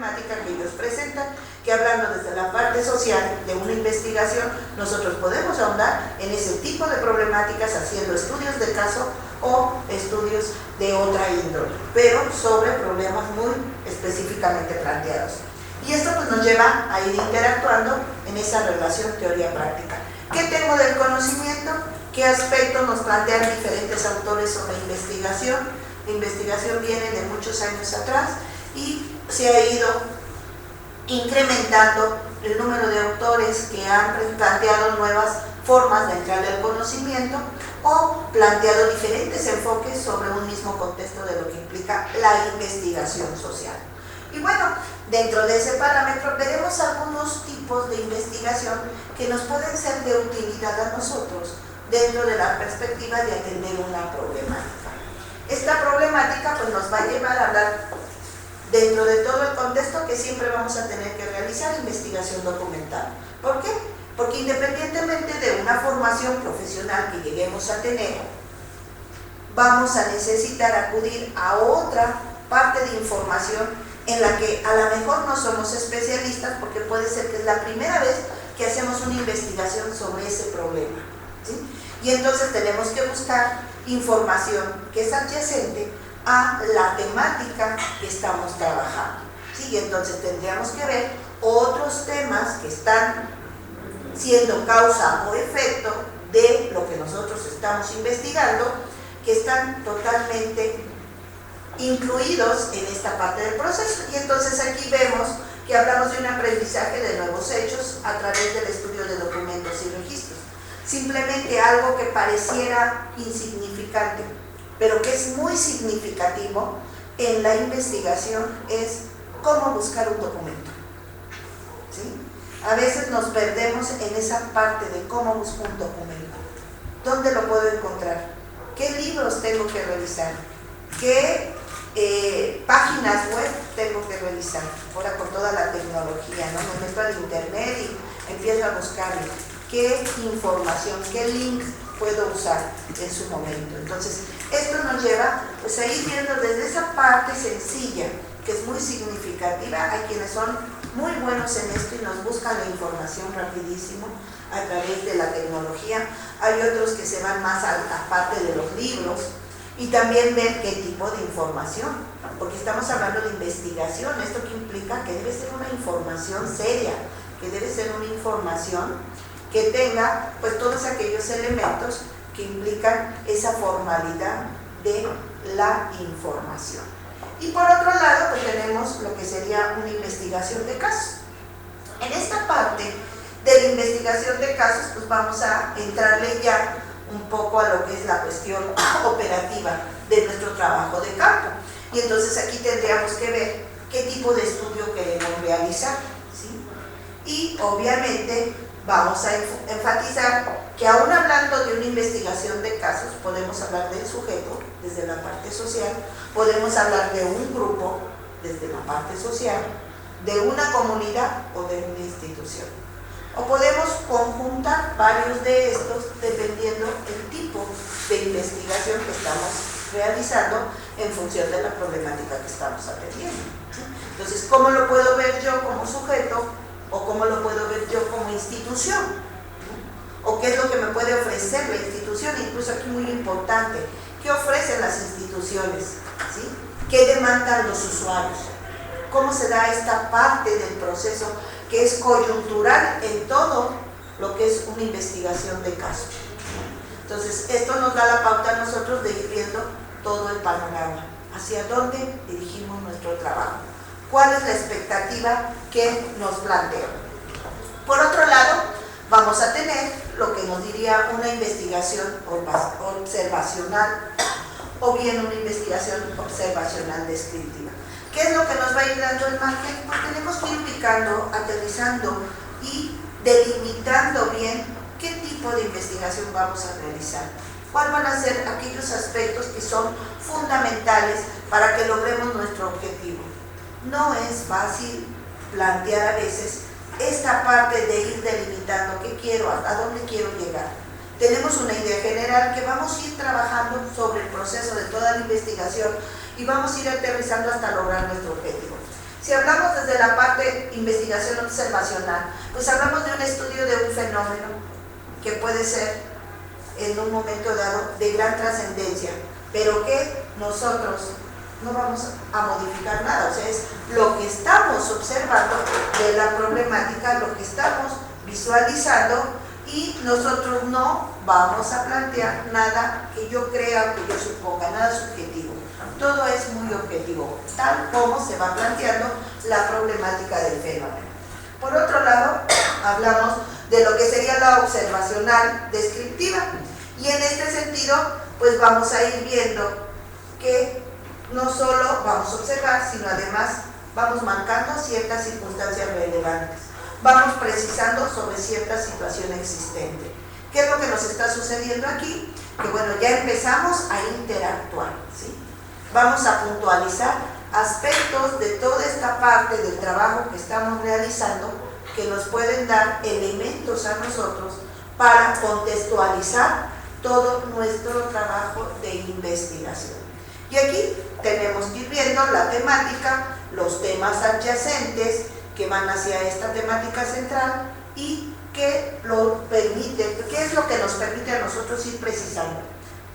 problemática que ellos presentan, que hablando desde la parte social de una investigación, nosotros podemos ahondar en ese tipo de problemáticas haciendo estudios de caso o estudios de otra índole, pero sobre problemas muy específicamente planteados. Y esto pues nos lleva a ir interactuando en esa relación teoría-práctica. ¿Qué tengo del conocimiento? ¿Qué aspectos nos plantean diferentes autores sobre investigación? La investigación viene de muchos años atrás y se ha ido incrementando el número de autores que han planteado nuevas formas de entrar al conocimiento o planteado diferentes enfoques sobre un mismo contexto de lo que implica la investigación social. Y bueno, dentro de ese parámetro veremos algunos tipos de investigación que nos pueden ser de utilidad a nosotros dentro de la perspectiva de atender una problemática. Esta problemática pues nos va a llevar a hablar dentro de todo el contexto que siempre vamos a tener que realizar investigación documental. ¿Por qué? Porque independientemente de una formación profesional que lleguemos a tener, vamos a necesitar acudir a otra parte de información en la que a lo mejor no somos especialistas, porque puede ser que es la primera vez que hacemos una investigación sobre ese problema, ¿sí? Y entonces tenemos que buscar información que es adyacente a la temática que estamos trabajando, ¿sí? Y entonces tendríamos que ver otros temas que están siendo causa o efecto de lo que nosotros estamos investigando, que están totalmente incluidos en esta parte del proceso. Y entonces aquí vemos que hablamos de un aprendizaje de nuevos hechos a través del estudio de documentos y registros. Simplemente algo que pareciera insignificante, pero que es muy significativo en la investigación, es cómo buscar un documento, ¿sí? A veces nos perdemos en esa parte de cómo busco un documento. ¿Dónde lo puedo encontrar? ¿Qué libros tengo que revisar? ¿Qué páginas web tengo que revisar? Ahora con toda la tecnología, ¿no? Me meto al internet y empiezo a buscar qué información, qué link puedo usar en su momento. Entonces, esto nos lleva pues, a ir viendo desde esa parte sencilla, que es muy significativa. Hay quienes son muy buenos en esto y nos buscan la información rapidísimo a través de la tecnología. Hay otros que se van más a la parte de los libros, y también ver qué tipo de información, porque estamos hablando de investigación. Esto que implica que debe ser una información seria, que debe ser una información que tenga pues todos aquellos elementos que implican esa formalidad de la información. Y por otro lado pues tenemos lo que sería una investigación de casos. En esta parte de la investigación de casos pues vamos a entrarle ya un poco a lo que es la cuestión operativa de nuestro trabajo de campo. Y entonces aquí tendríamos que ver qué tipo de estudio queremos realizar, ¿sí? Y obviamente vamos a enfatizar que aún hablando de una investigación de casos, podemos hablar del sujeto desde la parte social, podemos hablar de un grupo desde la parte social, de una comunidad o de una institución. O podemos conjuntar varios de estos dependiendo el tipo de investigación que estamos realizando en función de la problemática que estamos atendiendo. Entonces, ¿cómo lo puedo ver yo como sujeto o cómo lo puedo ver yo como institución? ¿O qué es lo que me puede ofrecer la institución? Incluso aquí muy importante, ¿qué ofrecen las instituciones? ¿Sí? ¿Qué demandan los usuarios? ¿Cómo se da esta parte del proceso que es coyuntural en todo lo que es una investigación de caso? Entonces, esto nos da la pauta a nosotros de ir viendo todo el panorama, hacia dónde dirigimos nuestro trabajo, cuál es la expectativa que nos plantea. Por otro lado, vamos a tener lo que nos diría una investigación observacional o bien una investigación observacional descriptiva. ¿Qué es lo que nos va a ir dando el margen? Pues tenemos que ir ubicando, aterrizando y delimitando bien qué tipo de investigación vamos a realizar. ¿Cuáles van a ser aquellos aspectos que son fundamentales para que logremos nuestro objetivo? No es fácil plantear a veces esta parte de ir delimitando qué quiero, a dónde quiero llegar. Tenemos una idea general que vamos a ir trabajando sobre el proceso de toda la investigación y vamos a ir aterrizando hasta lograr nuestro objetivo. Si hablamos desde la parte de investigación observacional, pues hablamos de un estudio de un fenómeno que puede ser en un momento dado de gran trascendencia, pero que nosotros no vamos a modificar nada, o sea, es lo que estamos observando de la problemática, lo que estamos visualizando, y nosotros no vamos a plantear nada que yo crea o que yo suponga, nada subjetivo. Todo es muy objetivo, tal como se va planteando la problemática del fenómeno. Por otro lado, hablamos de lo que sería la observacional descriptiva, y en este sentido, pues vamos a ir viendo que no solo vamos a observar, sino además vamos marcando ciertas circunstancias relevantes, vamos precisando sobre cierta situación existente. ¿Qué es lo que nos está sucediendo aquí? Que bueno, ya empezamos a interactuar, ¿sí? Vamos a puntualizar aspectos de toda esta parte del trabajo que estamos realizando que nos pueden dar elementos a nosotros para contextualizar todo nuestro trabajo de investigación. Y aquí tenemos que ir viendo la temática, los temas adyacentes que van hacia esta temática central y que lo permite, qué es lo que nos permite a nosotros ir precisando,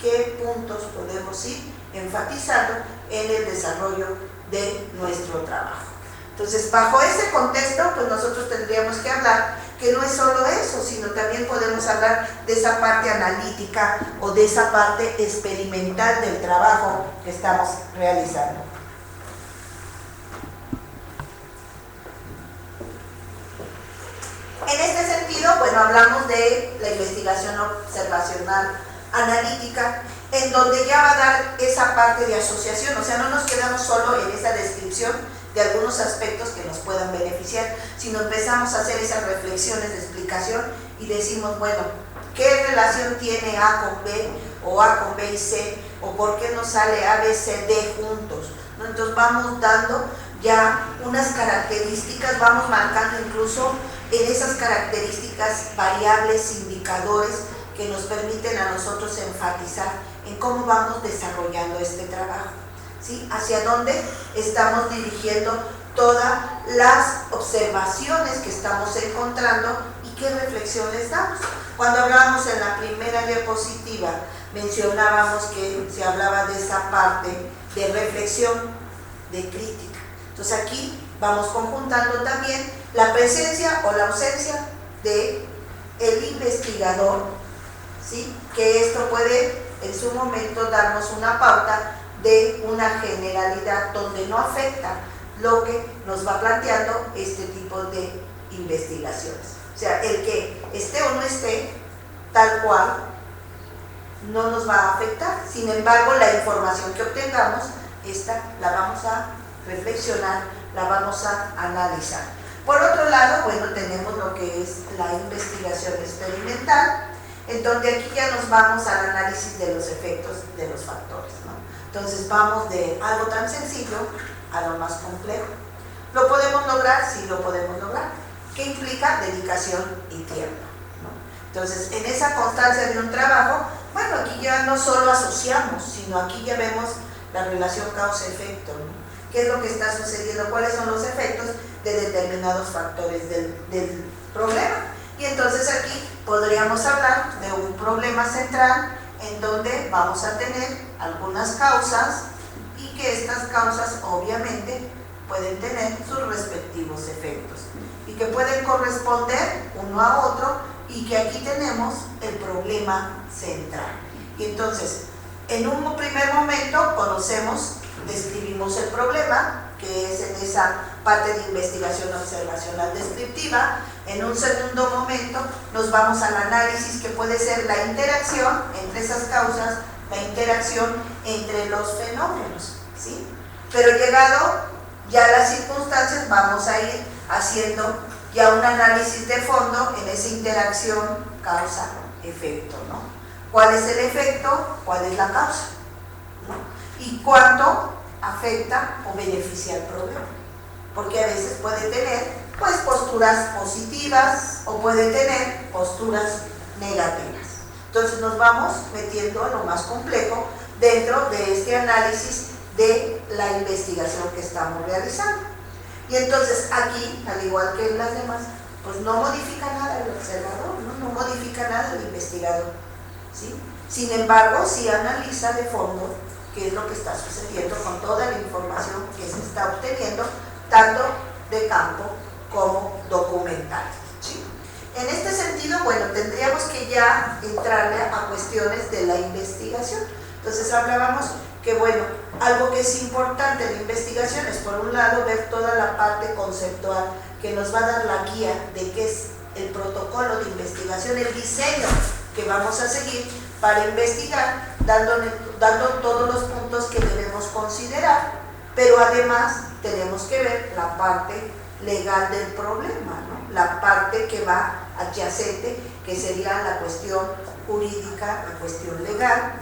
qué puntos podemos ir enfatizando en el desarrollo de nuestro trabajo. Entonces, bajo ese contexto, pues nosotros tendríamos que hablar que no es solo eso, sino también podemos hablar de esa parte analítica o de esa parte experimental del trabajo que estamos realizando. En este sentido, bueno, hablamos de la investigación observacional analítica, en donde ya va a dar esa parte de asociación, o sea, no nos quedamos solo en esa descripción de algunos aspectos que nos puedan beneficiar, sino empezamos a hacer esas reflexiones de explicación y decimos, bueno, ¿qué relación tiene A con B o A con B y C? ¿O por qué no sale A, B, C, D juntos? ¿No? Entonces vamos dando ya unas características, vamos marcando incluso en esas características variables, indicadores que nos permiten a nosotros enfatizar en cómo vamos desarrollando este trabajo, ¿sí? Hacia dónde estamos dirigiendo todas las observaciones que estamos encontrando y qué reflexión les damos. Cuando hablábamos en la primera diapositiva, mencionábamos que se hablaba de esa parte de reflexión, de crítica. Entonces aquí vamos conjuntando también la presencia o la ausencia de el investigador, ¿sí? Que esto puede en su momento darnos una pauta de una generalidad donde no afecta lo que nos va planteando este tipo de investigaciones. O sea, el que esté o no esté tal cual no nos va a afectar. Sin embargo, la información que obtengamos, esta la vamos a reflexionar, la vamos a analizar. Por otro lado, bueno, tenemos lo que es la investigación experimental, en donde aquí ya nos vamos al análisis de los efectos de los factores, ¿no? Entonces vamos de algo tan sencillo a lo más complejo. ¿Lo podemos lograr? Sí, lo podemos lograr. ¿Qué implica? Dedicación y tiempo, ¿no? Entonces, en esa constancia de un trabajo, bueno, aquí ya no solo asociamos, sino aquí ya vemos la relación causa-efecto, ¿no? ¿Qué es lo que está sucediendo? ¿Cuáles son los efectos de determinados factores del problema? Y entonces aquí podríamos hablar de un problema central en donde vamos a tener algunas causas y que estas causas obviamente pueden tener sus respectivos efectos y que pueden corresponder uno a otro, y que aquí tenemos el problema central. Y entonces, en un primer momento conocemos, describimos el problema, que es en esa parte de investigación observacional descriptiva. En un segundo momento nos vamos al análisis, que puede ser la interacción entre esas causas, la interacción entre los fenómenos, ¿sí? Pero llegado ya a las circunstancias, vamos a ir haciendo ya un análisis de fondo en esa interacción causa-efecto, ¿no? ¿Cuál es el efecto? ¿Cuál es la causa? ¿No? ¿Y cuánto afecta o beneficia el problema? Porque a veces puede tener pues posturas positivas o puede tener posturas negativas. Entonces nos vamos metiendo a lo más complejo dentro de este análisis de la investigación que estamos realizando. Y entonces aquí, al igual que en las demás, pues no modifica nada el observador, no modifica nada el investigador, ¿sí? Sin embargo, sí analiza de fondo qué es lo que está sucediendo con toda la información que se está obteniendo, tanto de campo como documental, ¿sí? En este sentido, bueno, tendríamos que ya entrarle a cuestiones de la investigación. Entonces hablábamos que, bueno, algo que es importante en la investigación es, por un lado, ver toda la parte conceptual que nos va a dar la guía de qué es el protocolo de investigación, el diseño que vamos a seguir para investigar, dando todos los puntos que debemos considerar, pero además tenemos que ver la parte legal del problema, ¿no? La parte que va adyacente, que sería la cuestión jurídica, la cuestión legal,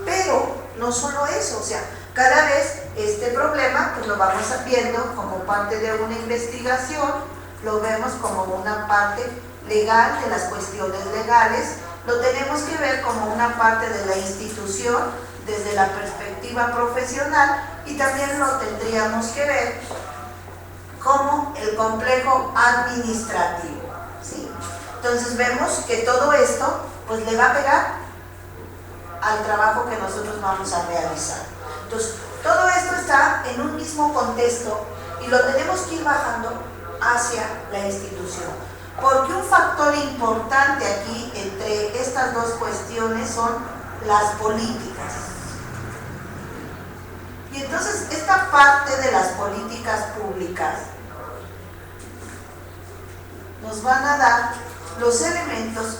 pero no solo eso, o sea, cada vez este problema pues lo vamos viendo como parte de una investigación, lo vemos como una parte legal de las cuestiones legales, lo tenemos que ver como una parte de la institución desde la perspectiva profesional, y también lo tendríamos que ver como el complejo administrativo, ¿sí? Entonces vemos que todo esto pues le va a pegar al trabajo que nosotros vamos a realizar. Entonces todo esto está en un mismo contexto y lo tenemos que ir bajando hacia la institución, porque un factor importante aquí entre estas dos cuestiones son las políticas. Y entonces esta parte de las políticas públicas nos van a dar los elementos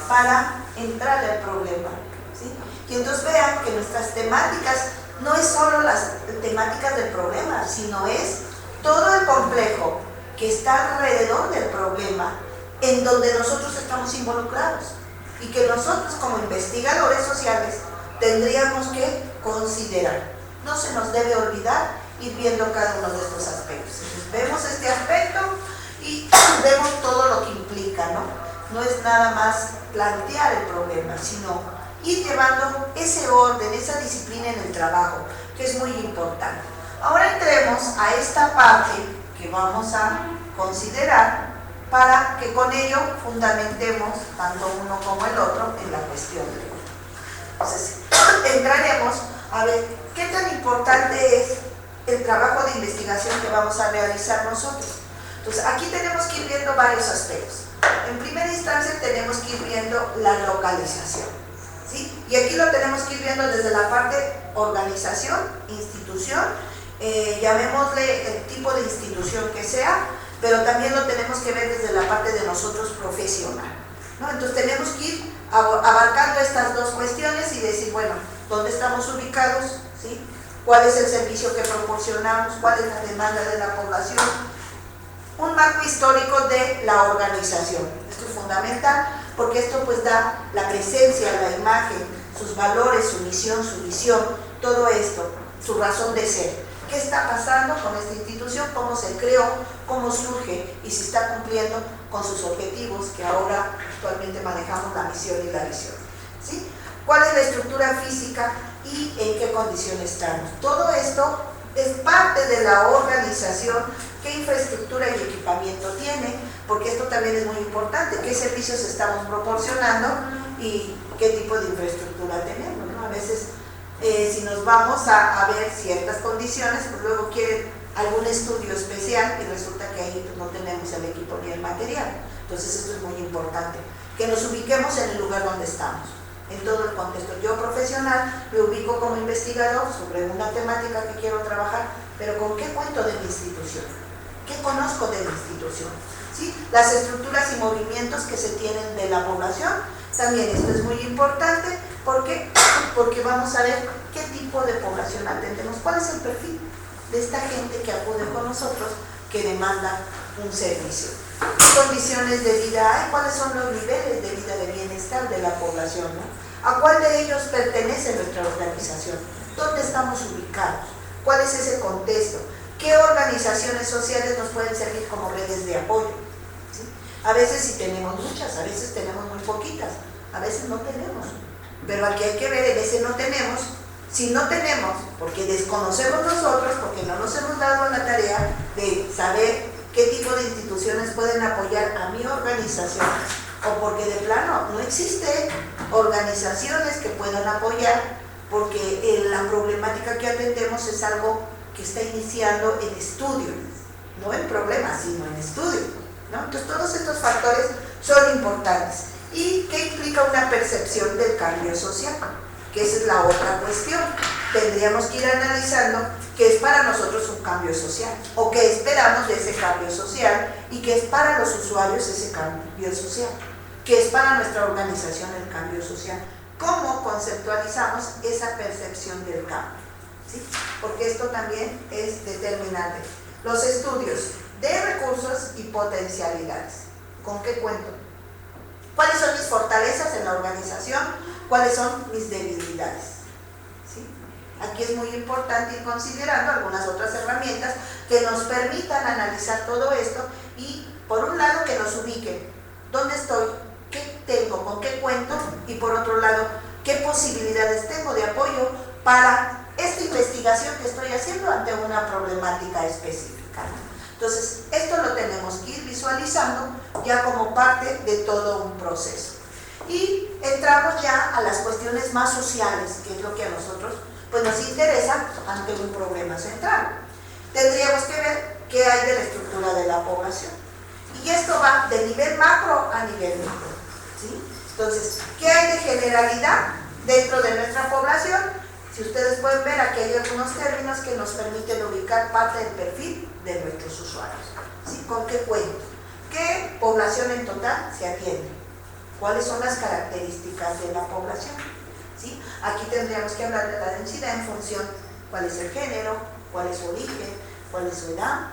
para entrar al problema, ¿sí? Y entonces vean que nuestras temáticas no es solo las temáticas del problema, sino es todo el complejo que está alrededor del problema, en donde nosotros estamos involucrados y que nosotros como investigadores sociales tendríamos que considerar. No se nos debe olvidar ir viendo cada uno de estos aspectos. Entonces, vemos este aspecto y vemos todo lo que implica, ¿no? No es nada más plantear el problema, sino ir llevando ese orden, esa disciplina en el trabajo, que es muy importante. Ahora entremos a esta parte que vamos a considerar para que con ello fundamentemos tanto uno como el otro en la cuestión de hoy. Entonces, entraremos a ver qué tan importante es el trabajo de investigación que vamos a realizar nosotros. Entonces, aquí tenemos que ir viendo varios aspectos. En primera instancia tenemos que ir viendo la localización, ¿sí? Y aquí lo tenemos que ir viendo desde la parte organización, institución, llamémosle el tipo de institución que sea, pero también lo tenemos que ver desde la parte de nosotros profesional, ¿no? Entonces tenemos que ir abarcando estas dos cuestiones y decir, bueno, ¿dónde estamos ubicados? ¿Sí? ¿Cuál es el servicio que proporcionamos? ¿Cuál es la demanda de la población? Un marco histórico de la organización. Esto es fundamental porque esto pues da la presencia, la imagen, sus valores, su misión, su visión, todo esto, su razón de ser. ¿Qué está pasando con esta institución? ¿Cómo se creó? ¿Cómo surge? Y si está cumpliendo con sus objetivos, que ahora actualmente manejamos la misión y la visión, ¿sí? ¿Cuál es la estructura física y en qué condiciones estamos? Todo esto es parte de la organización, qué infraestructura y equipamiento tiene, porque esto también es muy importante, qué servicios estamos proporcionando y qué tipo de infraestructura tenemos, ¿no? A veces si nos vamos a ver ciertas condiciones, pues luego quieren algún estudio especial y resulta que ahí pues, no tenemos el equipo ni el material. Entonces esto es muy importante, que nos ubiquemos en el lugar donde estamos, en todo el contexto. Yo profesional me ubico como investigador sobre una temática que quiero trabajar, pero ¿con qué cuento de mi institución? ¿Qué conozco de la institución? ¿Sí? Las estructuras y movimientos que se tienen de la población, también esto es muy importante. ¿Por qué? Porque vamos a ver qué tipo de población atendemos, cuál es el perfil de esta gente que acude con nosotros, que demanda un servicio. ¿Qué condiciones de vida hay? ¿Cuáles son los niveles de vida de bienestar de la población, ¿no? ¿A cuál de ellos pertenece nuestra organización? ¿Dónde estamos ubicados? ¿Cuál es ese contexto? ¿Qué organizaciones sociales nos pueden servir como redes de apoyo? ¿Sí? A veces sí tenemos muchas, a veces tenemos muy poquitas, a veces no tenemos. Pero aquí hay que ver, en ese no tenemos, Si no tenemos, porque desconocemos nosotros, porque no nos hemos dado la tarea de saber qué tipo de instituciones pueden apoyar a mi organización, o porque de plano no existen organizaciones que puedan apoyar, porque la problemática que atendemos es algo que está iniciando en estudio, no en problemas, sino en estudio, ¿no? Entonces todos estos factores son importantes. ¿Y qué implica una percepción del cambio social? Que esa es la otra cuestión. Tendríamos que ir analizando qué es para nosotros un cambio social, o qué esperamos de ese cambio social, y qué es para los usuarios ese cambio social, qué es para nuestra organización el cambio social. ¿Cómo conceptualizamos esa percepción del cambio? ¿Sí? Porque esto también es determinante. Los estudios de recursos y potencialidades. ¿Con qué cuento? ¿Cuáles son mis fortalezas en la organización? ¿Cuáles son mis debilidades? ¿Sí? Aquí es muy importante ir considerando algunas otras herramientas que nos permitan analizar todo esto y, por un lado, que nos ubiquen. ¿Dónde estoy? ¿Qué tengo? ¿Con qué cuento? Y por otro lado, ¿qué posibilidades tengo de apoyo para esta investigación que estoy haciendo ante una problemática específica? Entonces, esto lo tenemos que ir visualizando ya como parte de todo un proceso. Y entramos ya a las cuestiones más sociales, que es lo que a nosotros pues, nos interesa ante un problema central. Tendríamos que ver qué hay de la estructura de la población. Y esto va de nivel macro a nivel micro, ¿sí? Entonces, ¿qué hay de generalidad dentro de nuestra población? Si ustedes pueden ver, aquí hay algunos términos que nos permiten ubicar parte del perfil de nuestros usuarios. ¿Sí? ¿Con qué cuento? ¿Qué población en total se atiende? ¿Cuáles son las características de la población? ¿Sí? Aquí tendríamos que hablar de la densidad en función cuál es el género, cuál es su origen, cuál es su edad.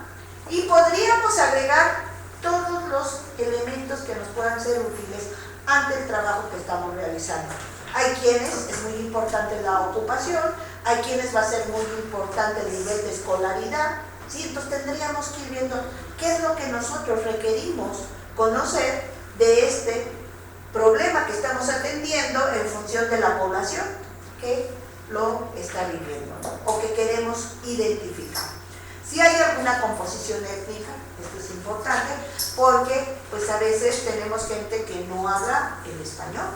Y podríamos agregar todos los elementos que nos puedan ser útiles ante el trabajo que estamos realizando. Hay quienes es muy importante la ocupación, hay quienes va a ser muy importante el nivel de escolaridad, ¿sí? Entonces tendríamos que ir viendo qué es lo que nosotros requerimos conocer de este problema que estamos atendiendo en función de la población que lo está viviendo, ¿no? O que queremos identificar. Si hay alguna composición étnica, esto es importante, porque pues a veces tenemos gente que no habla el español,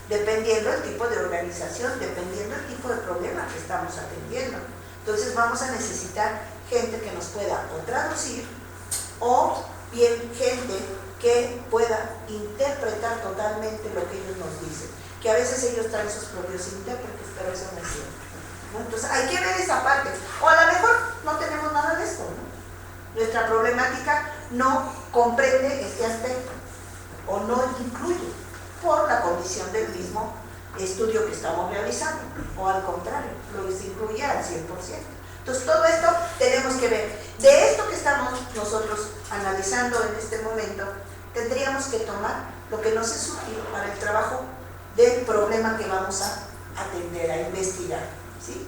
dependiendo del tipo de organización, dependiendo del tipo de problema que estamos atendiendo. Entonces vamos a necesitar gente que nos pueda o traducir, o bien gente que pueda interpretar totalmente lo que ellos nos dicen, que a veces ellos traen sus propios intérpretes, pero eso no es cierto, ¿no? Entonces hay que ver esa parte, o a lo mejor no tenemos nada de esto, ¿no? Nuestra problemática no comprende este aspecto, o no incluye, por la condición del mismo estudio que estamos realizando, o al contrario, lo incluye al 100%. Entonces todo esto tenemos que ver. De esto que estamos nosotros analizando en este momento, tendríamos que tomar lo que nos es útil para el trabajo del problema que vamos a atender, a investigar, ¿sí?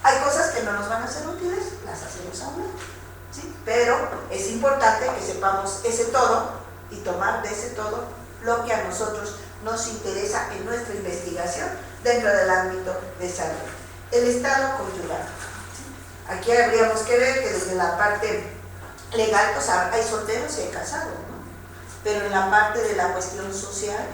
Hay cosas que no nos van a ser útiles, las hacemos a un lado, ¿sí? Pero es importante que sepamos ese todo y tomar de ese todo lo que a nosotros nos interesa en nuestra investigación dentro del ámbito de salud. El estado conyugal. Aquí habríamos que ver que desde la parte legal, pues hay solteros y hay casados, ¿no? Pero en la parte de la cuestión social,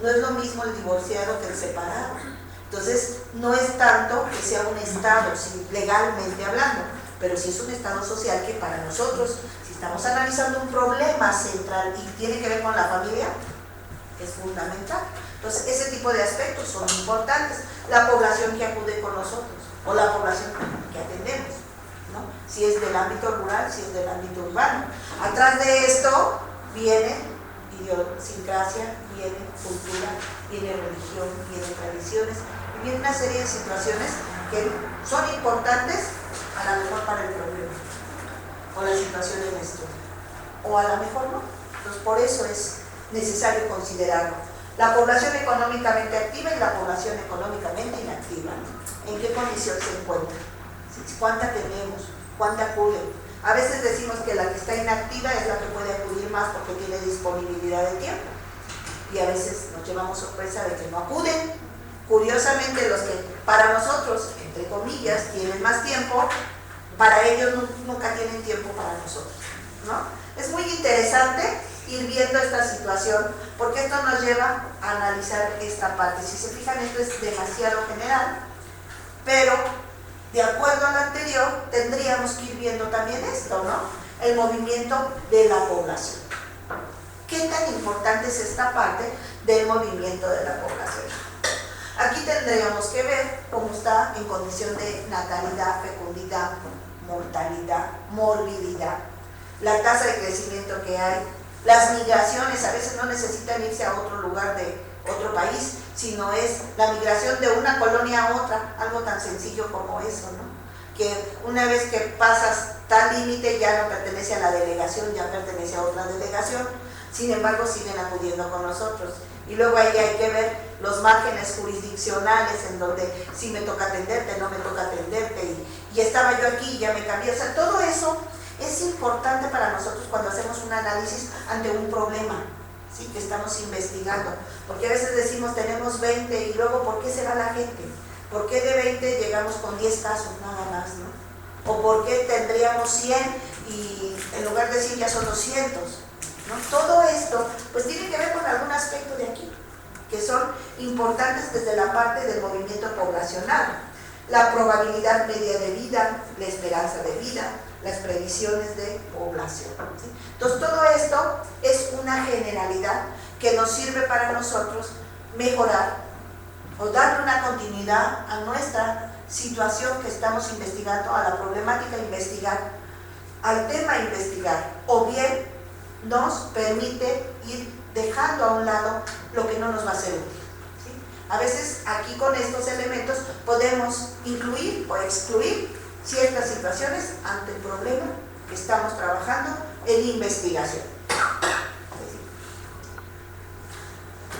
no es lo mismo el divorciado que el separado. Entonces, no es tanto que sea un estado, legalmente hablando, pero sí es un estado social que para nosotros, si estamos analizando un problema central y tiene que ver con la familia, es fundamental. Entonces, ese tipo de aspectos son importantes. La población que acude con nosotros, o la población que atendemos, ¿no? Si es del ámbito rural, si es del ámbito urbano. Atrás de esto viene idiosincrasia, viene cultura, viene religión, viene tradiciones, y viene una serie de situaciones que son importantes a lo mejor para el problema, o la situación en esto, o a lo mejor no. Entonces, por eso es necesario considerarlo. La población económicamente activa y la población económicamente inactiva, ¿no? ¿En qué condición se encuentra? ¿Cuánta tenemos? ¿Cuánta acude? A veces decimos que la que está inactiva es la que puede acudir más porque tiene disponibilidad de tiempo, y a veces nos llevamos sorpresa de que no acuden. Curiosamente, los que para nosotros, entre comillas, tienen más tiempo, para ellos nunca tienen tiempo para nosotros, ¿no? Es muy interesante ir viendo esta situación, porque esto nos lleva a analizar esta parte. Si se fijan, esto es demasiado general, pero de acuerdo al anterior, tendríamos que ir viendo también esto, ¿no? El movimiento de la población. ¿Qué tan importante es esta parte del movimiento de la población? Aquí tendríamos que ver cómo está en condición de natalidad, fecundidad, mortalidad, morbilidad, la tasa de crecimiento que hay, las migraciones. A veces no necesitan irse a otro lugar de otro país, sino es la migración de una colonia a otra, algo tan sencillo como eso, ¿no? Que una vez que pasas tal límite ya no pertenece a la delegación, ya pertenece a otra delegación, sin embargo siguen acudiendo con nosotros. Y luego ahí hay que ver los márgenes jurisdiccionales en donde sí me toca atenderte, no me toca atenderte, y estaba yo aquí y ya me cambié. O sea, todo eso es importante para nosotros cuando hacemos un análisis ante un problema, ¿sí?, que estamos investigando. Porque a veces decimos tenemos 20 y luego ¿por qué se va la gente? ¿Por qué de 20 llegamos con 10 casos nada más, ¿no? ¿O por qué tendríamos 100 y en lugar de 100 ya son 200? ¿No? Todo esto pues tiene que ver con algún aspecto de aquí, que son importantes desde la parte del movimiento poblacional. La probabilidad media de vida, la esperanza de vida, las previsiones de población, ¿sí? Entonces todo esto es una generalidad que nos sirve para nosotros mejorar o darle una continuidad a nuestra situación que estamos investigando, a la problemática investigar, al tema investigar, o bien nos permite ir dejando a un lado lo que no nos va a ser útil, ¿sí? A veces aquí con estos elementos podemos incluir o excluir ciertas situaciones ante el problema que estamos trabajando en investigación.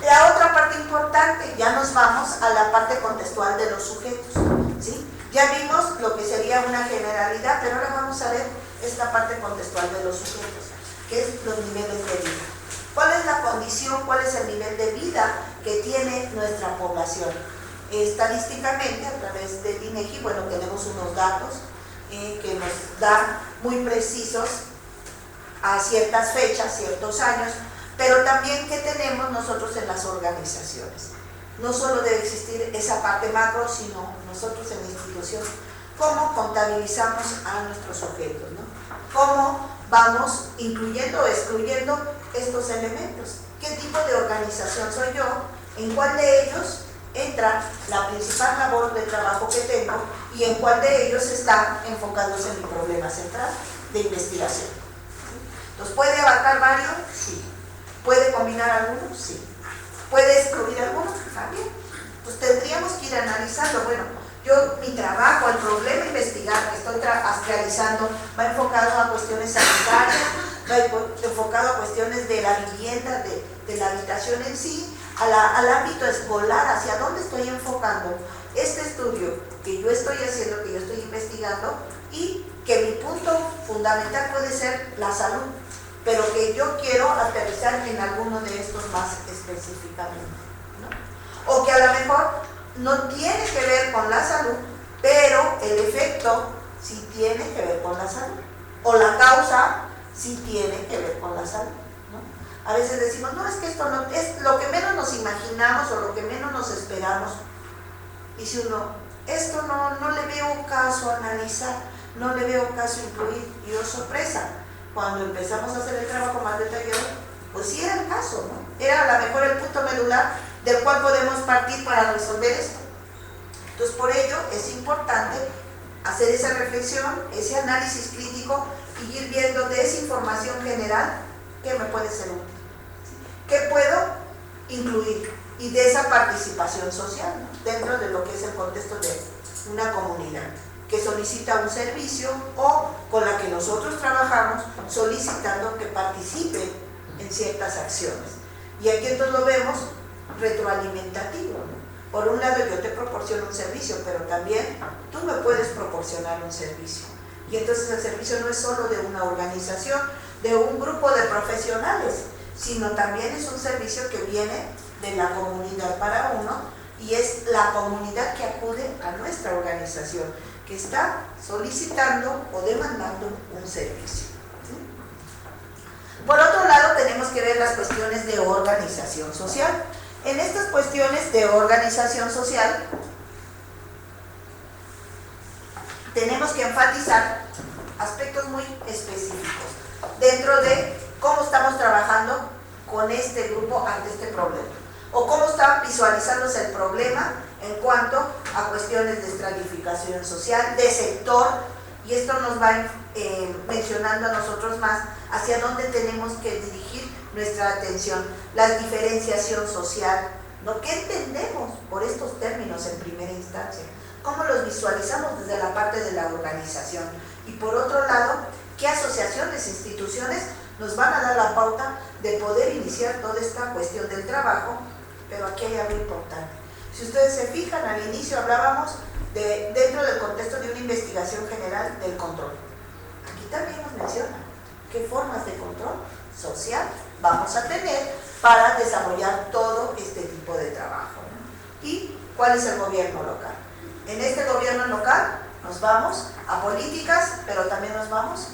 La otra parte importante, ya nos vamos a la parte contextual de los sujetos, ¿sí? Ya vimos lo que sería una generalidad, pero ahora vamos a ver esta parte contextual de los sujetos, que es los niveles de vida. ¿Cuál es la condición, cuál es el nivel de vida que tiene nuestra población? Estadísticamente, a través del INEGI, bueno, tenemos unos datos que nos dan muy precisos a ciertas fechas, ciertos años, pero también que tenemos nosotros en las organizaciones. No solo debe existir esa parte macro, sino nosotros en la institución, cómo contabilizamos a nuestros sujetos, ¿no? Cómo vamos incluyendo o excluyendo estos elementos. ¿Qué tipo de organización soy yo? ¿En cuál de ellos entra la principal labor de trabajo que tengo y en cuál de ellos está enfocándose en mi problema central de investigación? Entonces, ¿puede abarcar varios? Sí. ¿Puede combinar algunos? Sí. ¿Puede excluir algunos? También. Pues tendríamos que ir analizando. Bueno, yo, mi trabajo, el problema investigar que estoy realizando va enfocado a cuestiones sanitarias, va enfocado a cuestiones de la vivienda, de la habitación en sí, al ámbito escolar, hacia dónde estoy enfocando este estudio que yo estoy haciendo, que yo estoy investigando, y que mi punto fundamental puede ser la salud, pero que yo quiero aterrizar en alguno de estos más específicamente, ¿no? O que a lo mejor no tiene que ver con la salud, pero el efecto sí tiene que ver con la salud, o la causa sí tiene que ver con la salud, ¿no? A veces decimos, no, es que esto no es lo que menos nos imaginamos o lo que menos nos esperamos. Dice uno, esto no le veo caso analizar, no le veo caso incluir. Y oh, sorpresa, cuando empezamos a hacer el trabajo más detallado, pues sí era el caso, ¿no? Era a lo mejor el punto medular del cual podemos partir para resolver esto. Entonces, por ello es importante hacer esa reflexión, ese análisis crítico y ir viendo de esa información general qué me puede ser útil, ¿sí? ¿Qué puedo incluir? Y de esa participación social, ¿no? Dentro de lo que es el contexto de una comunidad que solicita un servicio o con la que nosotros trabajamos solicitando que participe en ciertas acciones. Y aquí entonces lo vemos retroalimentativo, ¿no? Por un lado yo te proporciono un servicio, pero también tú me puedes proporcionar un servicio. Y entonces el servicio no es solo de una organización, de un grupo de profesionales, sino también es un servicio que viene de la comunidad para uno y es la comunidad que acude a nuestra organización, que está solicitando o demandando un servicio. ¿Sí? Por otro lado, tenemos que ver las cuestiones de organización social. En estas cuestiones de organización social, tenemos que enfatizar aspectos muy específicos dentro de cómo estamos trabajando con este grupo ante este problema, o cómo está visualizándose el problema en cuanto a cuestiones de estratificación social, de sector, y esto nos va mencionando a nosotros más hacia dónde tenemos que dirigir nuestra atención, la diferenciación social, ¿no? ¿Qué entendemos por estos términos en primera instancia? ¿Cómo los visualizamos desde la parte de la organización? Y por otro lado, ¿qué asociaciones, instituciones nos van a dar la pauta de poder iniciar toda esta cuestión del trabajo? Pero aquí hay algo importante. Si ustedes se fijan, al inicio hablábamos dentro del contexto de una investigación general del control. Aquí también nos menciona qué formas de control social vamos a tener para desarrollar todo este tipo de trabajo, ¿no? Y cuál es el gobierno local. En este gobierno local nos vamos a políticas, pero también nos vamos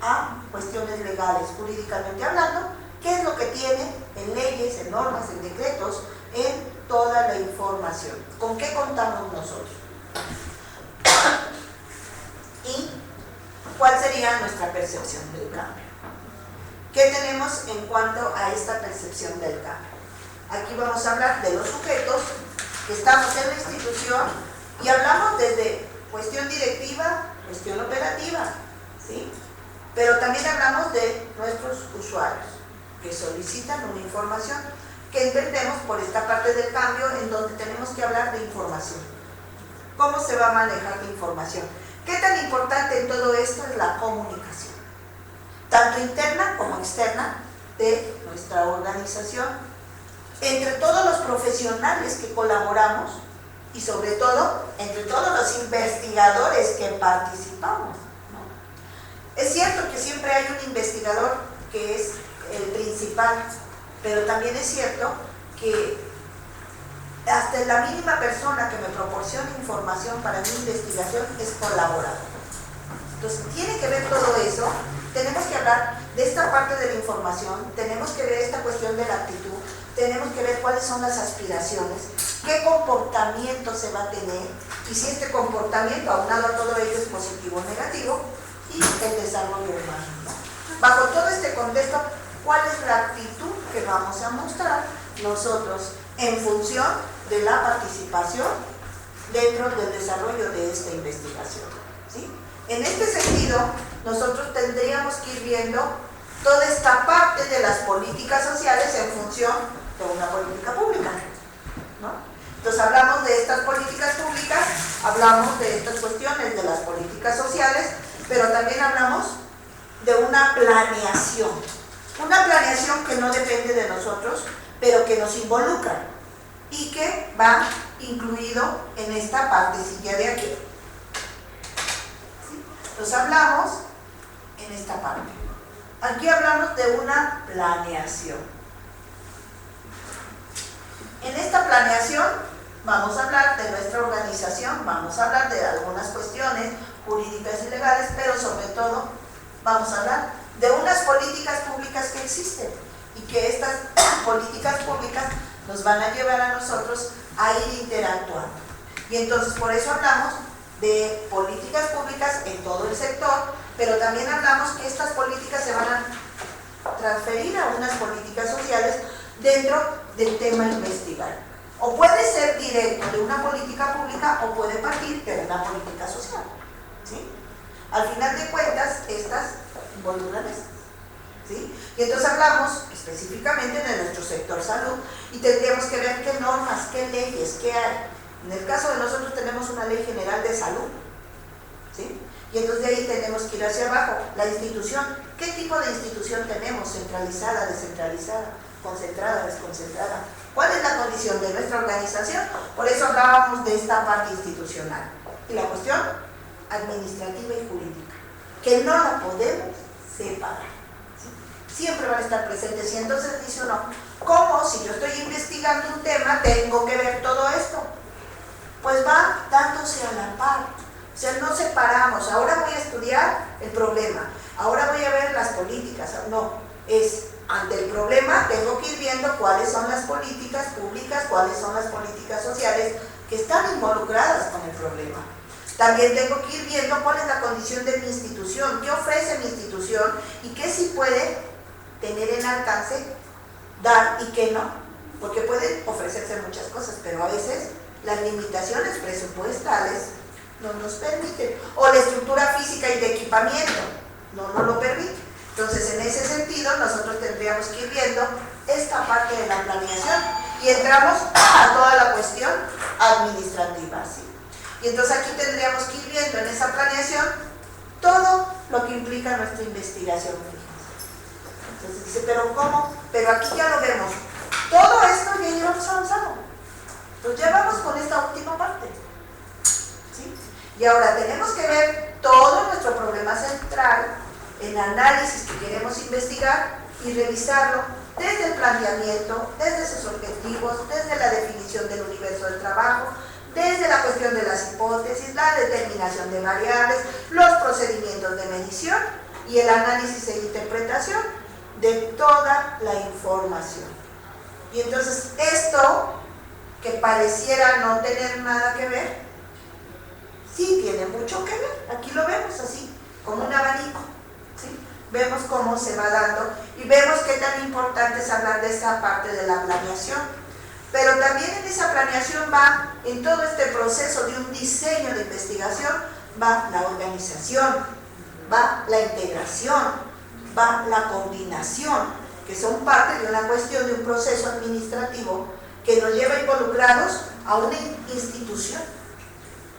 a cuestiones legales, jurídicamente hablando, qué es lo que tiene en leyes, en normas, en decretos, en toda la información. ¿Con qué contamos nosotros? ¿Y cuál sería nuestra percepción del cambio? ¿Qué tenemos en cuanto a esta percepción del cambio? Aquí vamos a hablar de los sujetos que estamos en la institución y hablamos desde cuestión directiva, cuestión operativa, ¿sí? Pero también hablamos de nuestros usuarios que solicitan una información que entendemos por esta parte del cambio en donde tenemos que hablar de información. ¿Cómo se va a manejar la información? ¿Qué tan importante en todo esto es la comunicación? Tanto interna como externa de nuestra organización, entre todos los profesionales que colaboramos y sobre todo entre todos los investigadores que participamos, ¿no? Es cierto que siempre hay un investigador que es el principal, pero también es cierto que hasta la mínima persona que me proporciona información para mi investigación es colaborador. Entonces, tiene que ver todo eso. Tenemos que hablar de esta parte de la información, tenemos que ver esta cuestión de la actitud, tenemos que ver cuáles son las aspiraciones, qué comportamiento se va a tener y si este comportamiento, aunado a todo ello, es positivo o negativo, y el desarrollo humano, ¿no? Bajo todo este contexto, ¿cuál es la actitud que vamos a mostrar nosotros en función de la participación dentro del desarrollo de esta investigación? ¿Sí? En este sentido, nosotros tendríamos que ir viendo toda esta parte de las políticas sociales en función de una política pública, ¿no? Entonces hablamos de estas políticas públicas, hablamos de estas cuestiones de las políticas sociales, pero también hablamos de una planeación que no depende de nosotros, pero que nos involucra y que va incluido en esta partecilla de aquí. ¿Sí? Entonces hablamos en esta parte. Aquí hablamos de una planeación. En esta planeación vamos a hablar de nuestra organización, vamos a hablar de algunas cuestiones jurídicas y legales, pero sobre todo vamos a hablar de unas políticas públicas que existen y que estas políticas públicas nos van a llevar a nosotros a ir interactuando. Y entonces por eso hablamos de políticas públicas en todo el sector, pero también hablamos que estas políticas se van a transferir a unas políticas sociales dentro del tema investigar. O puede ser directo de una política pública o puede partir de una política social, ¿sí? Al final de cuentas, estas involucran estas, ¿sí? Y entonces hablamos específicamente de nuestro sector salud y tendríamos que ver qué normas, qué leyes, qué hay. En el caso de nosotros tenemos una ley general de salud, ¿sí? Y entonces de ahí tenemos que ir hacia abajo. La institución, ¿qué tipo de institución tenemos? Centralizada, descentralizada, concentrada, desconcentrada. ¿Cuál es la condición de nuestra organización? Por eso hablábamos de esta parte institucional. Y la cuestión administrativa y jurídica, que no la podemos separar, ¿sí? siempre van a estar presentes. Y entonces dice uno, ¿cómo si yo estoy investigando un tema tengo que ver todo esto? Pues va dándose a la par. O sea, no separamos, ahora voy a estudiar el problema, ahora voy a ver las políticas. No, es ante el problema tengo que ir viendo cuáles son las políticas públicas, cuáles son las políticas sociales que están involucradas con el problema. También tengo que ir viendo cuál es la condición de mi institución, qué ofrece mi institución y qué sí puede tener en alcance, dar y qué no, porque pueden ofrecerse muchas cosas, pero a veces las limitaciones presupuestales no nos permiten, o la estructura física y de equipamiento no nos lo permite. Entonces, en ese sentido, nosotros tendríamos que ir viendo esta parte de la planeación y entramos a toda la cuestión administrativa, ¿sí? Y entonces aquí tendríamos que ir viendo en esa planeación todo lo que implica nuestra investigación. Entonces dice, ¿pero cómo? Pero aquí ya lo vemos. Todo esto ya llevamos avanzado. Entonces ya vamos con esta última parte, ¿sí? Y ahora tenemos que ver todo nuestro problema central, el análisis que queremos investigar y revisarlo desde el planteamiento, desde sus objetivos, desde la definición del universo del trabajo, desde la cuestión de las hipótesis, la determinación de variables, los procedimientos de medición y el análisis e interpretación de toda la información. Y entonces esto, que pareciera no tener nada que ver, sí tiene mucho que ver. Aquí lo vemos así, como un abanico, ¿sí? Vemos cómo se va dando y vemos qué tan importante es hablar de esa parte de la planeación. Pero también en esa planeación va, en todo este proceso de un diseño de investigación, va la organización, va la integración, va la coordinación, que son parte de una cuestión de un proceso administrativo que nos lleva involucrados a una institución,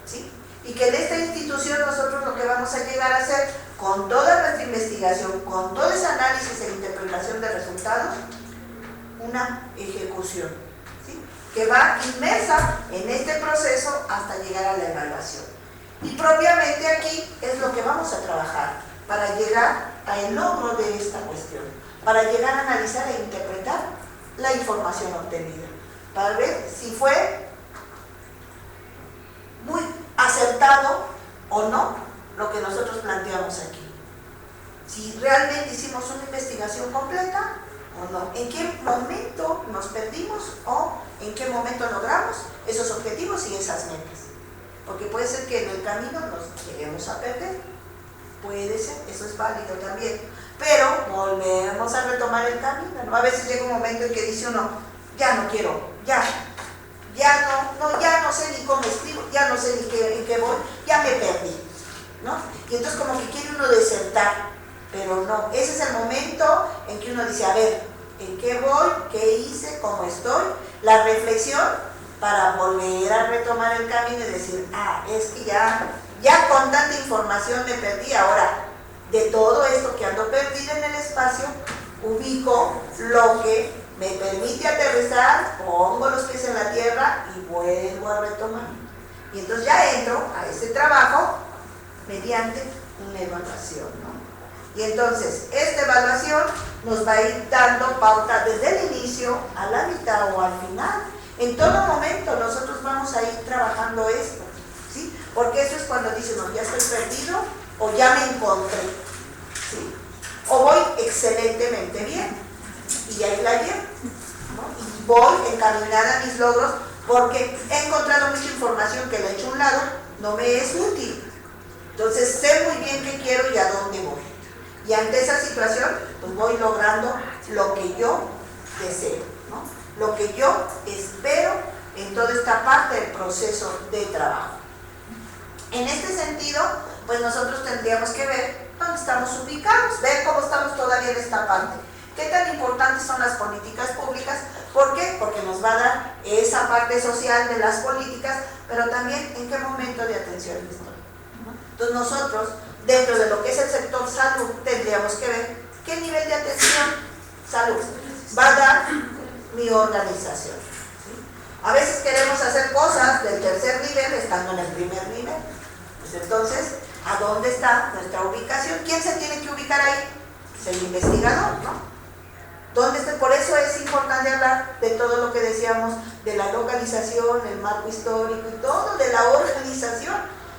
¿sí? Y que en esta institución nosotros lo que vamos a llegar a hacer con toda nuestra investigación, con todo ese análisis e interpretación de resultados, una ejecución, ¿sí? Que va inmersa en este proceso hasta llegar a la evaluación. Y propiamente aquí es lo que vamos a trabajar para llegar al logro de esta cuestión, para llegar a analizar e interpretar la información obtenida, para ver si fue muy acertado o no lo que nosotros planteamos aquí. Si realmente hicimos una investigación completa o no, en qué momento nos perdimos o en qué momento logramos esos objetivos y esas metas. Porque puede ser que en el camino nos lleguemos a perder, puede ser, eso es válido también, pero volvemos a retomar el camino, ¿no? A veces llega un momento en que dice uno, ya no quiero, ya no sé ni cómo escribo, ya no sé ni en qué voy, ya me perdí, ¿no? Y entonces como que quiere uno desertar, pero no, ese es el momento en que uno dice, a ver, ¿en qué voy? ¿Qué hice? ¿Cómo estoy? La reflexión para volver a retomar el camino y decir, es que ya con tanta información me perdí, ahora de todo esto que ando perdido en el espacio, ubico lo que me permite aterrizar, pongo los pies en la tierra y vuelvo a retomar. Y entonces ya entro a ese trabajo mediante una evaluación, ¿no? Y entonces esta evaluación nos va a ir dando pauta desde el inicio a la mitad o al final. En todo momento nosotros vamos a ir trabajando esto, ¿sí? Porque eso es cuando dicen, no, ya estoy perdido o ya me encontré, ¿sí? O voy excelentemente bien y ahí la llevo, ¿no? Y voy encaminada a mis logros porque he encontrado mucha información que la he hecho a un lado, no me es útil. Entonces sé muy bien qué quiero y a dónde voy. Y ante esa situación, pues voy logrando lo que yo deseo, ¿no? Lo que yo espero en toda esta parte del proceso de trabajo. En este sentido, pues nosotros tendríamos que ver dónde estamos ubicados, ver cómo estamos todavía en esta parte. ¿Qué tan importantes son las políticas públicas? ¿Por qué? Porque nos va a dar esa parte social de las políticas, pero también en qué momento de atención estoy, ¿no? Entonces nosotros, dentro de lo que es el sector salud, tendríamos que ver qué nivel de atención salud va a dar mi organización, ¿sí? A veces queremos hacer cosas del tercer nivel estando en el primer nivel. Pues entonces, ¿a dónde está nuestra ubicación? ¿Quién se tiene que ubicar ahí? Es el investigador, ¿no? Por eso es importante hablar de todo lo que decíamos, de la localización, el marco histórico y todo, de la organización,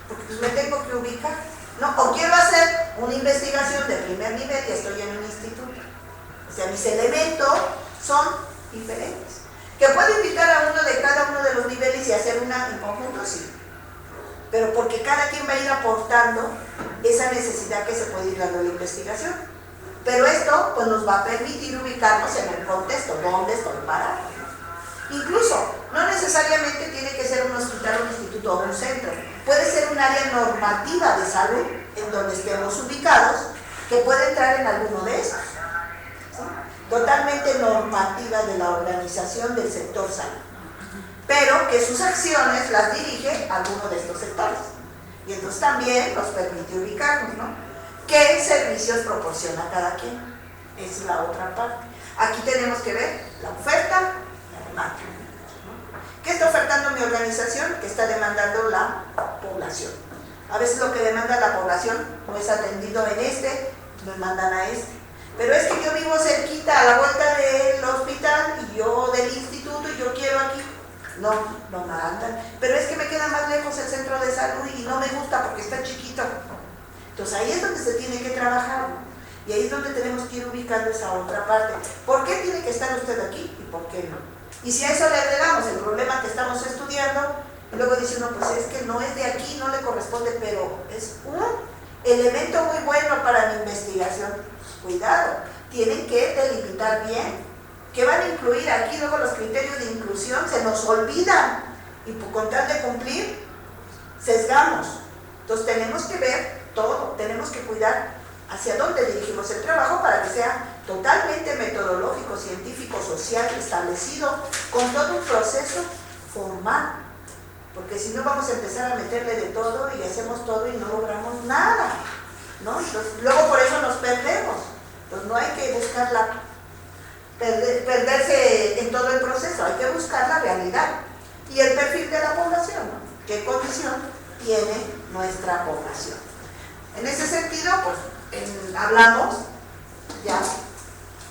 porque pues me tengo que ubicar, ¿no? O quiero hacer una investigación de primer nivel y estoy en un instituto. O sea, mis elementos son diferentes. ¿Que puedo invitar a uno de cada uno de los niveles y hacer una en conjunto? Sí. Pero porque cada quien va a ir aportando esa necesidad que se puede ir dando a la investigación. Pero esto pues, nos va a permitir ubicarnos en el contexto, dónde estoy parado. Incluso, no necesariamente tiene que ser un hospital, un instituto o un centro. Puede ser un área normativa de salud en donde estemos ubicados, que puede entrar en alguno de esos. ¿Sí? Totalmente normativa de la organización del sector salud. Pero que sus acciones las dirige a alguno de estos sectores. Y entonces también nos permite ubicarnos, ¿no? ¿Qué servicios proporciona cada quien? Es la otra parte. Aquí tenemos que ver la oferta y la demanda. ¿Qué está ofertando mi organización? ¿Qué está demandando la población? A veces lo que demanda la población no es atendido en me mandan a este. Pero es que yo vivo cerquita, a la vuelta del hospital, y yo del instituto, y yo quiero aquí. No mandan. Pero es que me queda más lejos el centro de salud y no me gusta porque está chiquito. Entonces ahí es donde se tiene que trabajar, ¿no? Y ahí es donde tenemos que ir ubicando esa otra parte. ¿Por qué tiene que estar usted aquí y por qué no? Y si a eso le agregamos el problema que estamos estudiando, y luego dice uno, pues es que no es de aquí, no le corresponde, pero es un elemento muy bueno para mi investigación. Cuidado, tienen que delimitar bien qué van a incluir aquí. Luego los criterios de inclusión se nos olvidan y con tal de cumplir, sesgamos. Entonces tenemos que ver todo, tenemos que cuidar hacia dónde dirigimos el trabajo para que sea totalmente metodológico, científico, social, establecido, con todo un proceso formal, porque si no vamos a empezar a meterle de todo y hacemos todo y no logramos nada, ¿no? Entonces, luego por eso nos perdemos. Entonces no hay que buscar perderse en todo el proceso, hay que buscar la realidad y el perfil de la población, ¿no? ¿Qué condición tiene nuestra población? En ese sentido, pues hablamos ya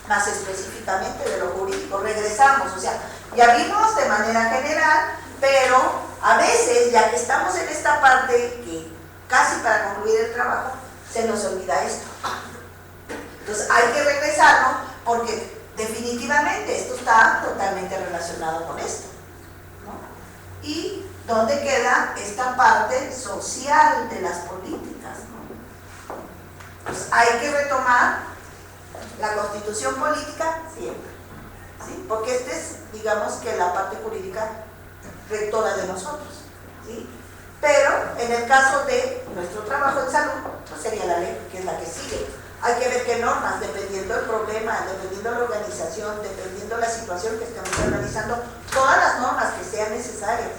más específicamente de lo jurídico, regresamos, o sea, ya vimos de manera general, pero a veces, ya que estamos en esta parte que casi para concluir el trabajo, se nos olvida esto. Entonces hay que regresarnos porque definitivamente esto está totalmente relacionado con esto, ¿no? Y ¿dónde queda esta parte social de las políticas, ¿no? Pues hay que retomar la constitución política siempre, ¿sí? Porque esta es, digamos que la parte jurídica rectora de nosotros, ¿sí? Pero en el caso de nuestro trabajo en salud, pues sería la ley, que es la que sigue. Hay que ver qué normas, dependiendo del problema, dependiendo la organización, dependiendo la situación que estemos analizando, todas las normas que sean necesarias,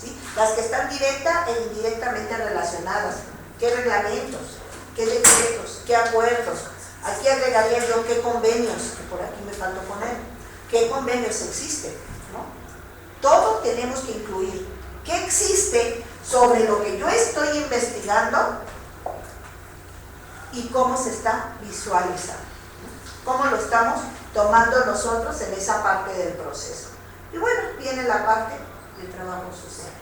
¿sí? Las que están directa e indirectamente relacionadas, qué reglamentos, qué decretos, qué acuerdos. Aquí agregaría yo qué convenios, que por aquí me faltó poner, qué convenios existen, ¿no? Todo tenemos que incluir. ¿Qué existe sobre lo que yo estoy investigando y cómo se está visualizando? ¿Cómo lo estamos tomando nosotros en esa parte del proceso? Y bueno, viene la parte del trabajo social.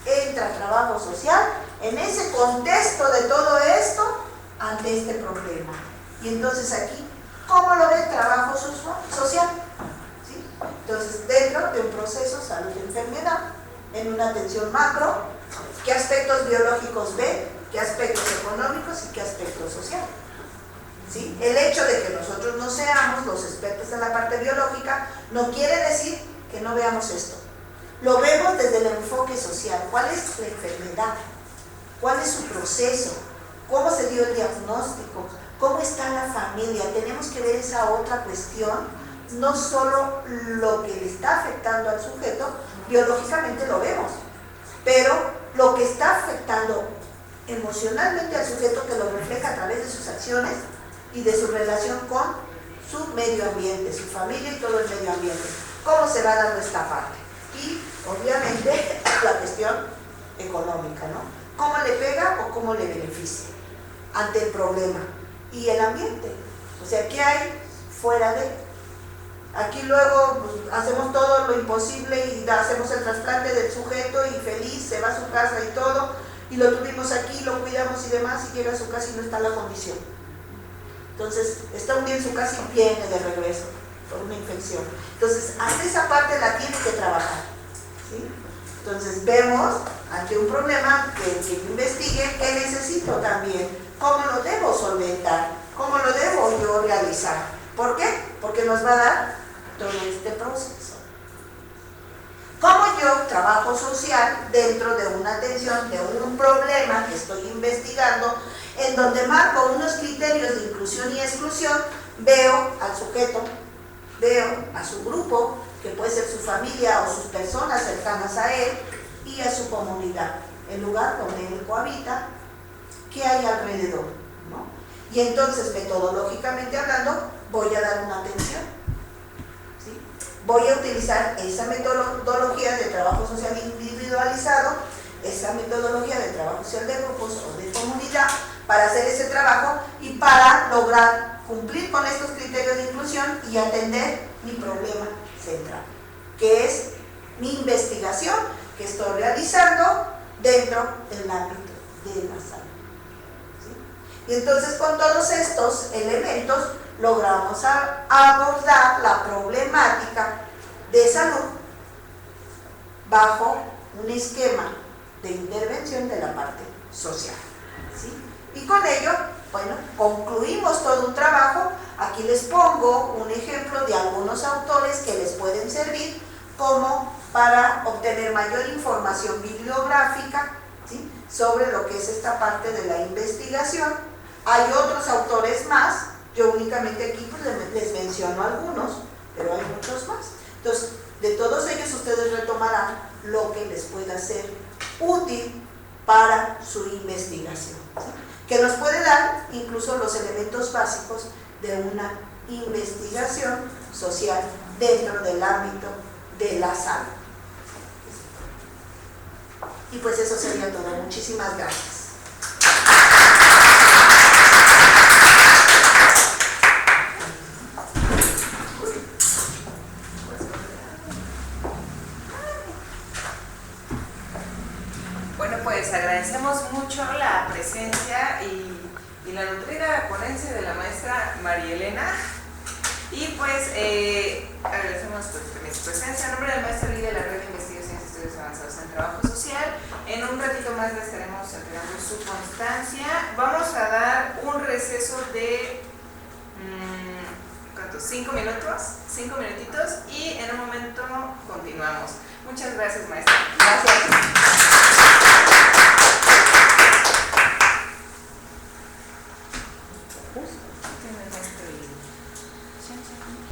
Entra trabajo social en ese contexto de todo esto ante este problema. Y entonces aquí, ¿cómo lo ve el trabajo social? ¿Sí? Entonces, dentro de un proceso salud-enfermedad, en una atención macro, ¿qué aspectos biológicos ve? ¿Qué aspectos económicos y qué aspectos sociales? ¿Sí? El hecho de que nosotros no seamos los expertos en la parte biológica no quiere decir que no veamos esto. Lo vemos desde el enfoque social. ¿Cuál es la enfermedad? ¿Cuál es su proceso? ¿Cómo se dio el diagnóstico? ¿Cómo está la familia? Tenemos que ver esa otra cuestión, no solo lo que le está afectando al sujeto, biológicamente lo vemos, pero lo que está afectando emocionalmente al sujeto, que lo refleja a través de sus acciones y de su relación con su medio ambiente, su familia y todo el medio ambiente. ¿Cómo se va dando esta parte? Y obviamente la cuestión económica, ¿no? ¿Cómo le pega o cómo le beneficia ante el problema? Y el ambiente, O sea, ¿qué hay fuera de? Aquí luego pues, hacemos todo lo imposible y hacemos el trasplante del sujeto y feliz, se va a su casa y todo, y lo tuvimos aquí, lo cuidamos y demás, y llega a su casa y no está la condición. Entonces, está un día en su casa y viene de regreso por una infección. Entonces, hasta esa parte la tiene que trabajar, ¿sí? Entonces, vemos ante un problema que investigue qué necesito también, cómo lo debo solventar, cómo lo debo yo realizar. ¿Por qué? Porque nos va a dar todo este proceso. ¿Cómo yo trabajo social dentro de una atención de un problema que estoy investigando, en donde marco unos criterios de inclusión y exclusión? Veo al sujeto, veo a su grupo, que puede ser su familia o sus personas cercanas a él, y a su comunidad, el lugar donde él cohabita, qué hay alrededor, ¿no? Y entonces, metodológicamente hablando, voy a dar una atención, ¿sí? Voy a utilizar esa metodología de trabajo social individualizado, esa metodología de trabajo social de grupos o de comunidad, para hacer ese trabajo y para lograr cumplir con estos criterios de inclusión y atender mi problema central, que es mi investigación que estoy realizando dentro del ámbito de la salud, ¿sí? Y entonces, con todos estos elementos logramos abordar la problemática de salud bajo un esquema de intervención de la parte social, ¿sí? Y con ello, bueno, concluimos todo un trabajo. Aquí les pongo un ejemplo de algunos autores que les pueden servir como para obtener mayor información bibliográfica, ¿sí?, sobre lo que es esta parte de la investigación. Hay otros autores más, yo únicamente aquí pues les menciono algunos, pero hay muchos más. Entonces, de todos ellos ustedes retomarán lo que les pueda ser útil para su investigación, ¿sí?, que nos puede dar incluso los elementos básicos de una investigación social dentro del ámbito de la salud. Y pues eso sería todo. Muchísimas gracias. Bueno, pues agradecemos mucho la presencia y la nutrida ponencia de la maestra María Elena. Y pues agradecemos su presencia. En nombre del maestro Lee de la Red de Investigaciones y Estudios Avanzados en Trabajo Social, en un ratito más le estaremos entregando su constancia. Vamos a dar un receso de 5 minutos, 5 minutitos, y en un momento continuamos. Muchas gracias, maestra. Gracias.